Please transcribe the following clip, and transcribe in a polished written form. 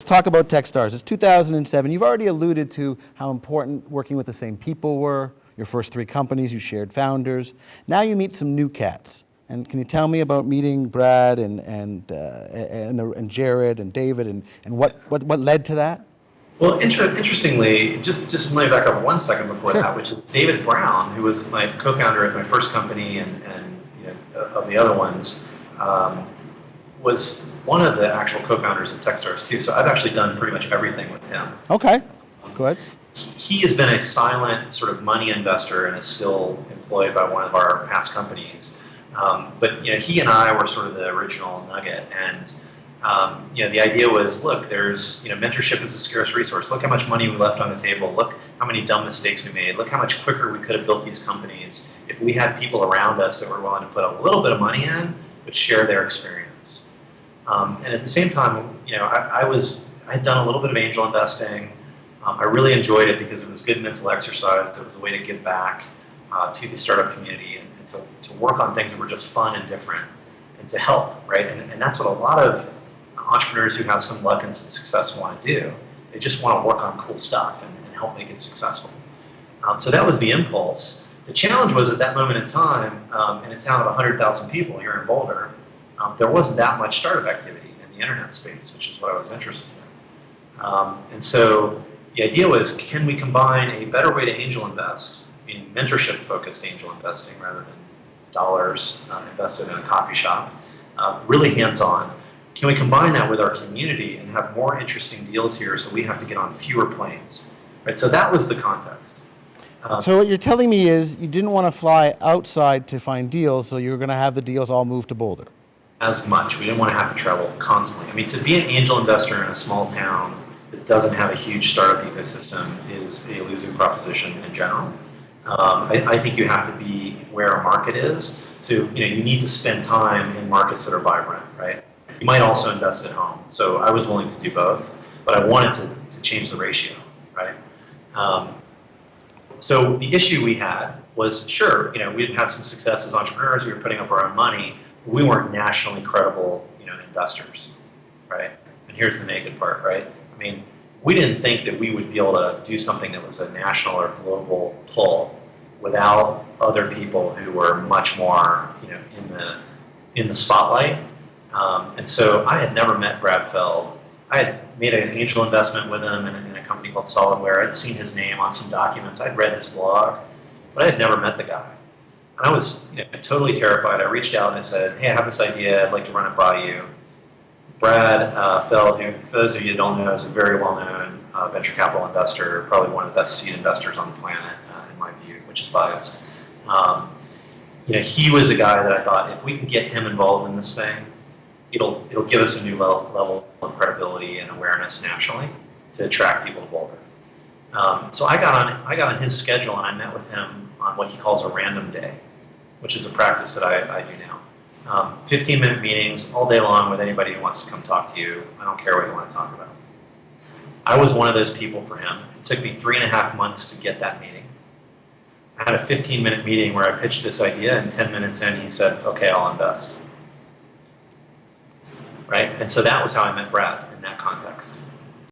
talk about Techstars. It's 2007. You've already alluded to how important working with the same people were. Your first 3 companies, you shared founders. Now you meet some new cats. And can you tell me about meeting Brad and Jared and David and what led to that? Well, interestingly, just let me back up 1 second before Sure. that, which is David Brown, who was my co-founder at my first company and of the other ones, was one of the actual co-founders of Techstars too. So I've actually done pretty much everything with him. Okay, good. He has been a silent sort of money investor and is still employed by one of our past companies. But he and I were sort of the original nugget, and the idea was, look, there's mentorship is a scarce resource. Look how much money we left on the table. Look how many dumb mistakes we made. Look how much quicker we could have built these companies if we had people around us that were willing to put a little bit of money in, but share their experience. And at the same time, I had done a little bit of angel investing. I really enjoyed it because it was good mental exercise. It was a way to give back to the startup community and to work on things that were just fun and different and to help, right? And that's what a lot of entrepreneurs who have some luck and some success want to do. They just want to work on cool stuff and help make it successful. So that was the impulse. The challenge was at that moment in time, in a town of 100,000 people here in Boulder, there wasn't that much startup activity in the internet space, which is what I was interested in. And so the idea was, can we combine a better way to angel invest, meaning mentorship-focused angel investing rather than dollars invested in a coffee shop, really hands-on. Can we combine that with our community and have more interesting deals here so we have to get on fewer planes? Right? So that was the context. So what you're telling me is you didn't want to fly outside to find deals, so you were going to have the deals all move to Boulder. As much. We didn't want to have to travel constantly. I mean, to be an angel investor in a small town that doesn't have a huge startup ecosystem is a losing proposition in general. I think you have to be where a market is. So, you need to spend time in markets that are vibrant, right? You might also invest at home. So I was willing to do both, but I wanted to change the ratio, right? So the issue we had was, sure, we had had some success as entrepreneurs. We were putting up our own money. But we weren't nationally credible, investors, right? And here's the naked part, right? I mean, we didn't think that we would be able to do something that was a national or global pull without other people who were much more, in the spotlight. And so I had never met Brad Feld. I had made an angel investment with him in a company called Solidware. I'd seen his name on some documents. I'd read his blog, but I had never met the guy. And I was totally terrified. I reached out and I said, hey, I have this idea. I'd like to run it by you. Brad Feld, who, for those of you that don't know, is a very well-known venture capital investor, probably one of the best seed investors on the planet, in my view, which is biased. He was a guy that I thought, if we can get him involved in this thing, it'll give us a new level of credibility and awareness nationally to attract people to Boulder. So I got on his schedule and I met with him on what he calls a random day, which is a practice that I do now. 15-minute meetings all day long with anybody who wants to come talk to you. I don't care what you want to talk about. I was one of those people for him. It took me 3.5 months to get that meeting. I had a 15-minute meeting where I pitched this idea, and 10 minutes in, he said, okay, I'll invest. Right? And so that was how I met Brad in that context.